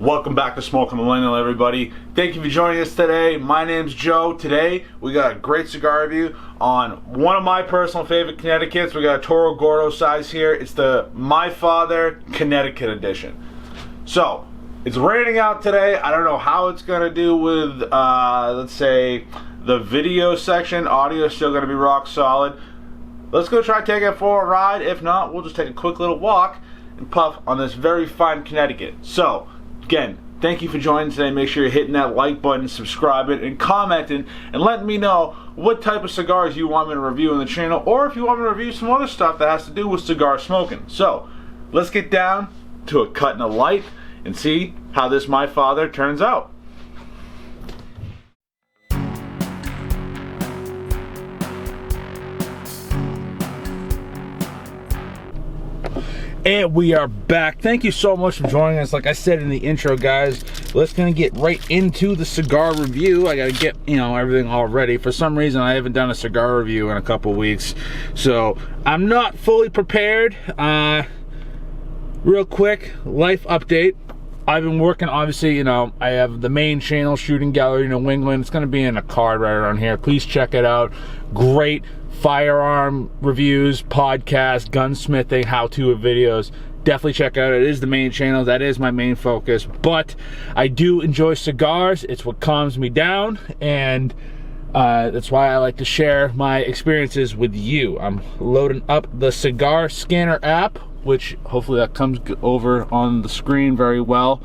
Welcome back to Smoking Millennial, everybody. Thank you for joining us today. My name's Joe. Today we got a great cigar review on one of my personal favorite Connecticut's. We got a Toro Gordo size here. It's the My Father Connecticut Edition. So it's raining out today. I don't know how it's gonna do with let's say the video section. Audio is still gonna be rock solid. Let's go try taking it for a ride. If not, we'll just take a quick little walk and puff on this very fine Connecticut. So again, thank you for joining today. Make sure you're hitting that like button, subscribing, and commenting, and letting me know what type of cigars you want me to review on the channel, or if you want me to review some other stuff that has to do with cigar smoking. So let's get down to a cut and a light and see how this My Father turns out. And we are back. Thank you so much for joining us. Like I said in the intro, guys, let's gonna get right into the cigar review. I gotta get, everything all ready. For some reason, I haven't done a cigar review in a couple weeks, so I'm not fully prepared. Real quick, life update. I've been working, obviously, I have the main channel, Shooting Gallery New England. It's gonna be in a card right around here. Please check it out. Great firearm reviews, podcast, gunsmithing, how-to videos. Definitely check out. It is the main channel. That is my main focus. But I do enjoy cigars. It's what calms me down, and that's why I like to share my experiences with you. I'm loading up the cigar scanner app, which hopefully that comes over on the screen very well.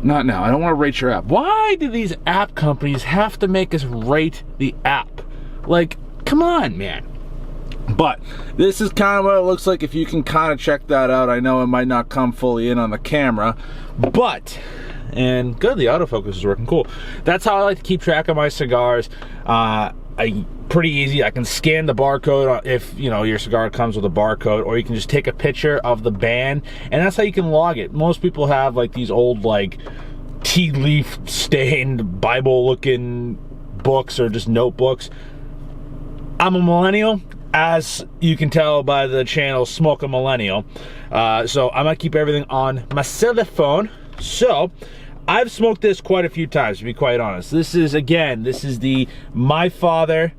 Not now. I don't want to rate your app. Why do these app companies have to make us rate the app? Like, come on, man. But this is kind of what it looks like if you can kind of check that out. I know it might not come fully in on the camera, but, and good, the autofocus is working cool. That's how I like to keep track of my cigars. Pretty easy. I can scan the barcode if your cigar comes with a barcode, or you can just take a picture of the band, and that's how you can log it. Most people have like these old like tea leaf stained Bible looking books or just notebooks. I'm a millennial, as you can tell by the channel Smoking Millennial. So I'm gonna keep everything on my cell phone. So I've smoked this quite a few times, to be quite honest. This is the My Father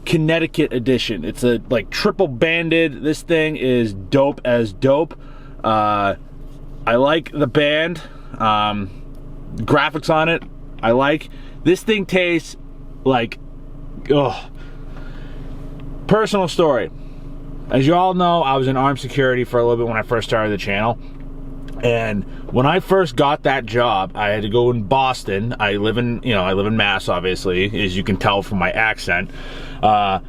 Connecticut Edition. It's a like triple banded. This thing is dope as dope. I like the band, graphics on it. I like this thing. Tastes like, ugh. Personal story. As you all know, I was in armed security for a little bit when I first started the channel. And when I first got that job, I had to go in Boston. I live in Mass, obviously, as you can tell from my accent. I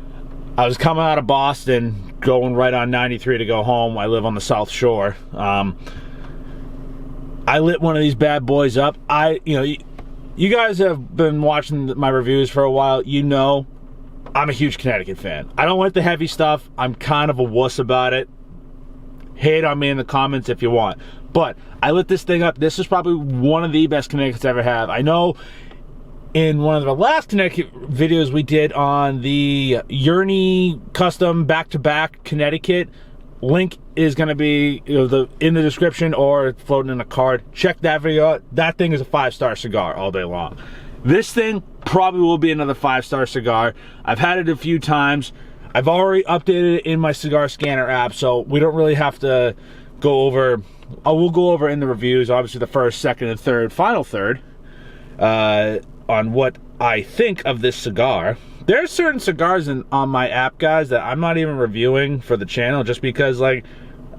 was coming out of Boston, going right on 93 to go home. I live on the South Shore. I lit one of these bad boys up. You guys have been watching my reviews for a while. I'm a huge Connecticut fan. I don't like the heavy stuff. I'm kind of a wuss about it. Hate on me in the comments if you want. But I lit this thing up. This is probably one of the best Connecticut's I ever have. I know in one of the last Connecticut videos we did on the Journey custom back-to-back Connecticut, link is going to be in the description or floating in a card. Check that video out. That thing is a 5-star cigar all day long. This thing probably will be another 5-star cigar. I've had it a few times. I've already updated it in my cigar scanner app, so we don't really have to go over. We'll go over in the reviews, obviously the first, second, and third, final third, on what I think of this cigar. There are certain cigars on my app, guys, that I'm not even reviewing for the channel just because, like,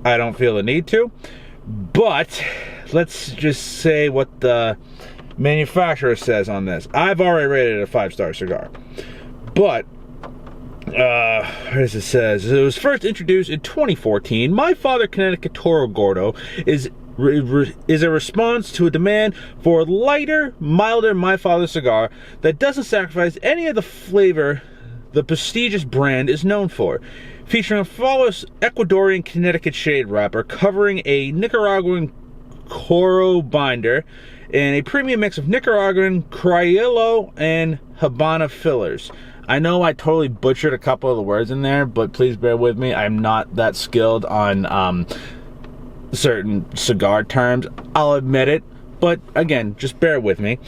I don't feel the need to. But let's just say what the manufacturer says on this. I've already rated it a 5-star cigar, but as it says, it was first introduced in 2014. My Father Connecticut Toro Gordo is a response to a demand for a lighter, milder My Father cigar that doesn't sacrifice any of the flavor the prestigious brand is known for. Featuring a flawless Ecuadorian Connecticut shade wrapper covering a Nicaraguan Coro binder and a premium mix of Nicaraguan, Criollo, and Habana fillers. I know I totally butchered a couple of the words in there, but please bear with me. I'm not that skilled on certain cigar terms. I'll admit it, but again, just bear with me.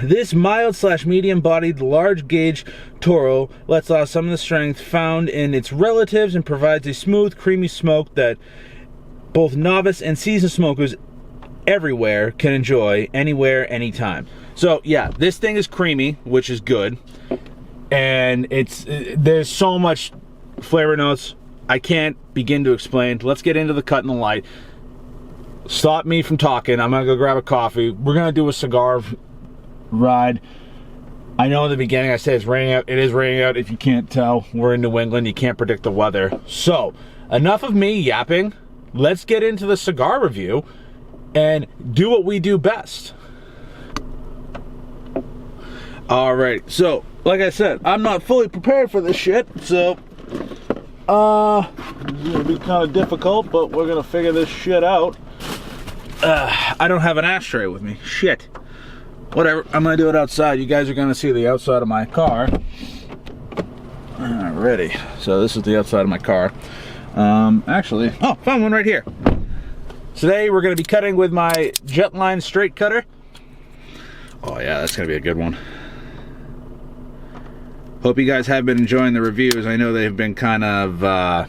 This mild/medium-bodied large-gauge Toro lets off some of the strength found in its relatives and provides a smooth, creamy smoke that both novice and seasoned smokers everywhere can enjoy, anywhere, anytime. So yeah, this thing is creamy, which is good, and there's so much flavor notes I can't begin to explain. Let's get into the cut and the light. Stop me from talking. I'm gonna go grab a coffee. We're gonna do a cigar ride. I know in the beginning I said it's raining out. It is raining out. If you can't tell, we're in New England. You can't predict the weather. So enough of me yapping. Let's get into the cigar review and do what we do best. All right. So like I said, I'm not fully prepared for this shit. So it's gonna be kind of difficult, but we're gonna figure this shit out. I don't have an ashtray with me. Shit. Whatever. I'm gonna do it outside. You guys are gonna see the outside of my car. Alrighty. So this is the outside of my car. Actually, found one right here. Today we're gonna be cutting with my Jetline straight cutter. Oh yeah, that's gonna be a good one. Hope you guys have been enjoying the reviews. I know they've been kind of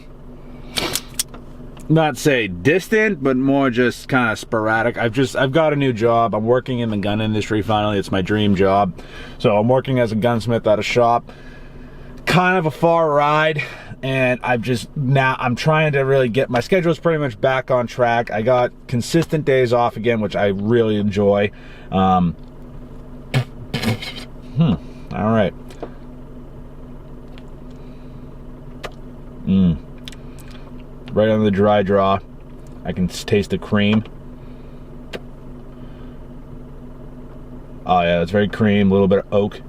not say distant, but more just kind of sporadic. I've got a new job. I'm working in the gun industry finally. It's my dream job. So I'm working as a gunsmith at a shop. Kind of a far ride, and I'm trying to really get my schedule's pretty much back on track. I got consistent days off again, which I really enjoy. All right. Right on the dry draw. I can taste the cream. Oh yeah, it's very cream, a little bit of oak,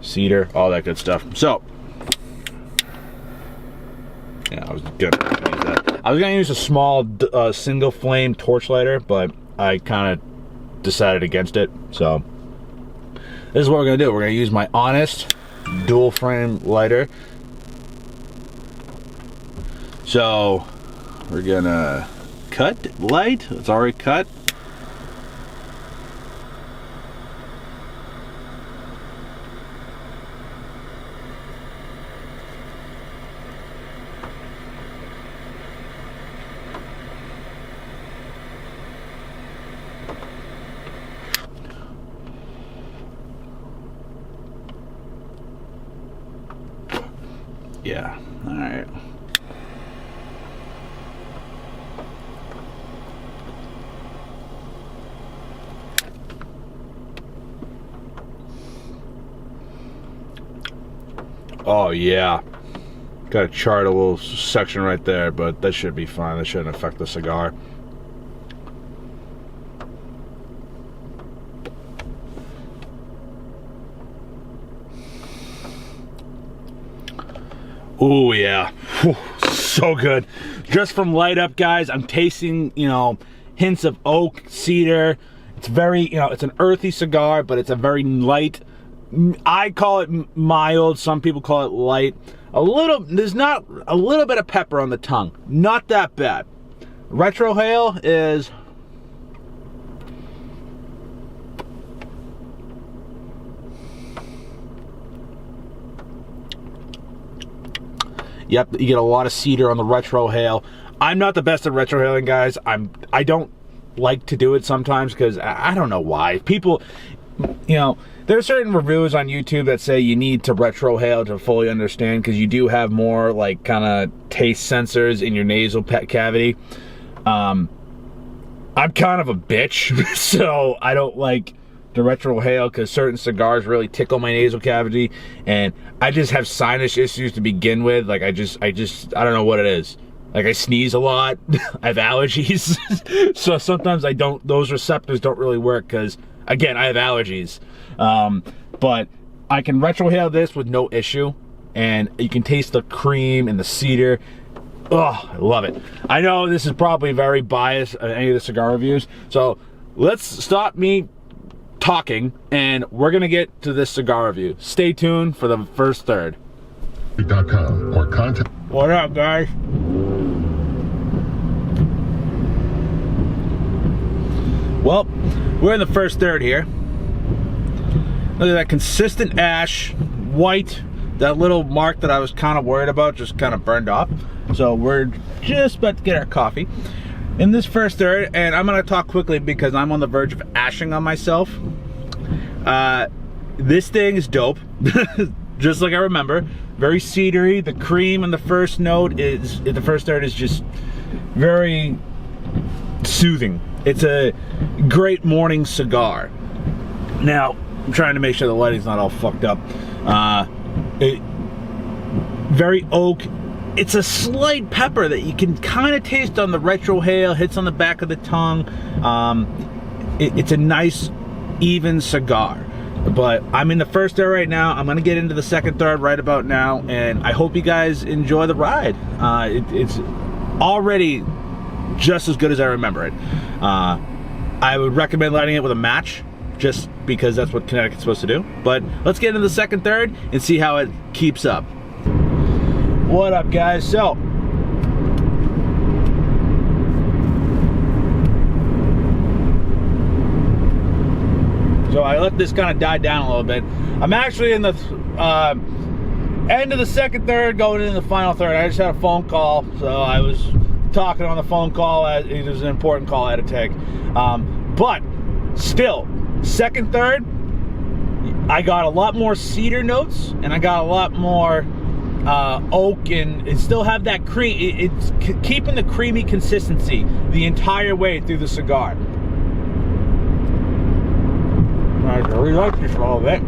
cedar, all that good stuff. So, yeah, I was gonna use that. I was gonna use a small single flame torch lighter, but I kind of decided against it. So, this is what we're gonna do. We're gonna use my Honest dual frame lighter. So we're gonna cut light. It's already cut. Yeah, all right. Oh yeah, got to chart a little section right there, but that should be fine. That shouldn't affect the cigar. Oh yeah, whew, so good. Just from light up, guys, I'm tasting, hints of oak, cedar. It's very, it's an earthy cigar, but it's a very light. I call it mild. Some people call it light. There's not a little bit of pepper on the tongue. Not that bad. Retrohale is. Yep, you get a lot of cedar on the retrohale. I'm not the best at retrohaling, guys. I don't like to do it sometimes because I don't know why. People, there are certain reviews on YouTube that say you need to retrohale to fully understand because you do have more like kind of taste sensors in your nasal cavity. I'm kind of a bitch, so I don't like the retrohale because certain cigars really tickle my nasal cavity, and I just have sinus issues to begin with. Like I don't know what it is. Like I sneeze a lot. I have allergies, so sometimes those receptors don't really work because again I have allergies. But I can retrohale this with no issue, and you can taste the cream and the cedar. Oh, I love it. I know this is probably very biased on any of the cigar reviews, so let's stop me talking and we're gonna get to this cigar review. Stay tuned for the first third. .com or contact. What up, guys? Well, we're in the first third here. Look at that consistent ash, white. That little mark that I was kind of worried about just kind of burned off. So we're just about to get our coffee in this first third, and I'm gonna talk quickly because I'm on the verge of ashing on myself. This thing is dope, just like I remember. Very cedary. The cream in the first note is, the first third is just very soothing. It's a great morning cigar. Now, I'm trying to make sure the lighting's not all fucked up. Very oak. It's a slight pepper that you can kind of taste on the retrohale, hits on the back of the tongue. It's a nice, even cigar. But I'm in the first third right now. I'm gonna get into the second third right about now, and I hope you guys enjoy the ride. It's already just as good as I remember it. I would recommend lighting it with a match, just because that's what Connecticut's supposed to do. But let's get into the second third and see how it keeps up. What up, guys? So I let this kind of die down a little bit. I'm actually in the end of the second third, going into the final third. I just had a phone call, so I was talking on the phone call. It was an important call I had to take. But still, second third, I got a lot more cedar notes, and I got a lot more oak, and it still have that cream. It's keeping the creamy consistency the entire way through the cigar. I really like this a little bit.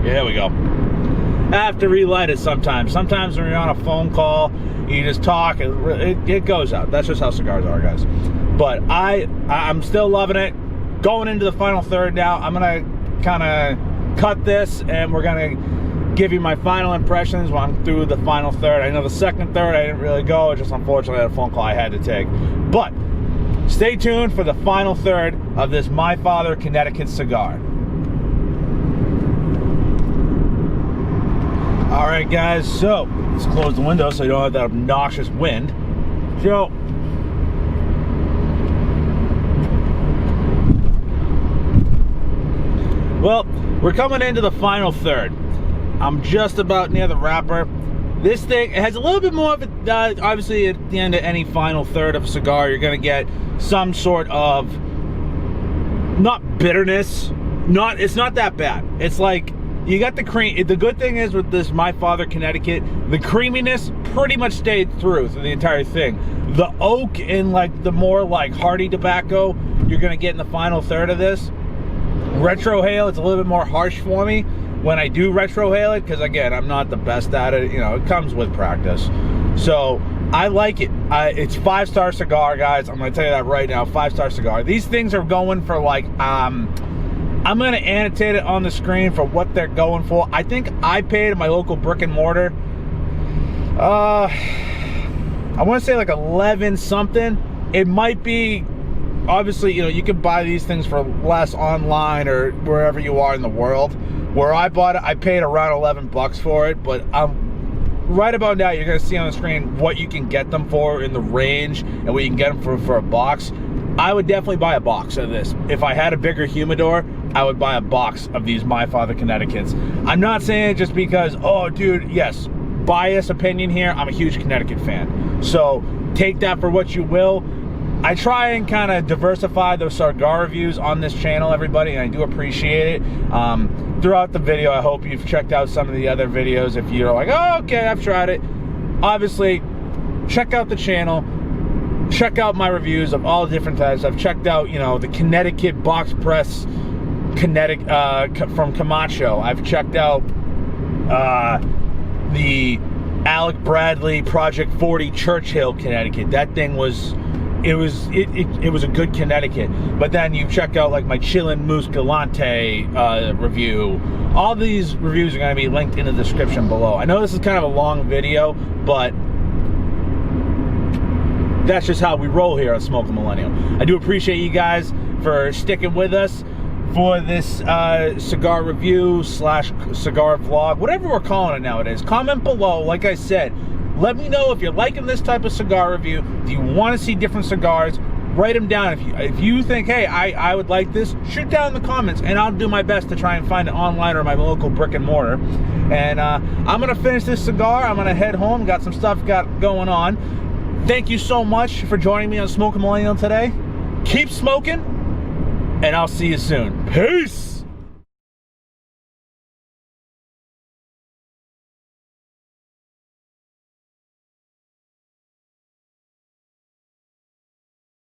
There we go. I have to relight it sometimes. Sometimes when you're on a phone call, you just talk, it goes out. That's just how cigars are, guys. But I'm still loving it. Going into the final third now, I'm gonna kind of cut this, and we're gonna give you my final impressions when I'm through the final third. I know the second third I didn't really go, just unfortunately I had a phone call I had to take. But stay tuned for the final third of this My Father Connecticut cigar. All right, guys, so let's close the window so you don't have that obnoxious wind. So, well, we're coming into the final third. I'm just about near the wrapper. This thing, it has a little bit more of it, obviously at the end of any final third of a cigar, you're gonna get some sort of, not bitterness, it's not that bad. It's like, you got the cream. The good thing is with this My Father Connecticut, the creaminess pretty much stayed through the entire thing. The oak and like the more like hearty tobacco you're gonna get in the final third of this. Retrohale, it's a little bit more harsh for me when I do retrohale it, because again, I'm not the best at it. You know, it comes with practice. So I like it. It's 5-star cigar, guys. I'm gonna tell you that right now. 5-star cigar. These things are going for like I'm gonna annotate it on the screen for what they're going for. I think I paid at my local brick and mortar, I want to say like 11 something. It might be, obviously, you know, you can buy these things for less online or wherever you are in the world. Where I bought it, I paid around 11 bucks for it, but right about now you're gonna see on the screen what you can get them for in the range and what you can get them for a box. I would definitely buy a box of this. If I had a bigger humidor, I would buy a box of these My Father Connecticut's. I'm not saying it just because, oh dude, yes, bias opinion here, I'm a huge Connecticut fan. So take that for what you will. I try and kind of diversify those cigar reviews on this channel, everybody, and I do appreciate it. Throughout the video, I hope you've checked out some of the other videos. If you're like, oh, okay, I've tried it. Obviously, check out the channel. Check out my reviews of all different types. I've checked out, you know, the Connecticut box press from Camacho. I've checked out the Alec Bradley Project 40 Churchill, Connecticut. That thing was, it was a good Connecticut. But then you check out like my Chillin' Moose Galante review. All these reviews are going to be linked in the description below. I know this is kind of a long video, but that's just how we roll here on Smoking Millennial. I do appreciate you guys for sticking with us for this cigar review / cigar vlog, whatever we're calling it nowadays. Comment below, like I said. Let me know if you're liking this type of cigar review. Do you want to see different cigars? Write them down. If you think, hey, I would like this, shoot down in the comments, and I'll do my best to try and find it online or my local brick and mortar. And I'm going to finish this cigar. I'm going to head home. Got some stuff going on. Thank you so much for joining me on Smoking Millennial today. Keep smoking, and I'll see you soon. Peace!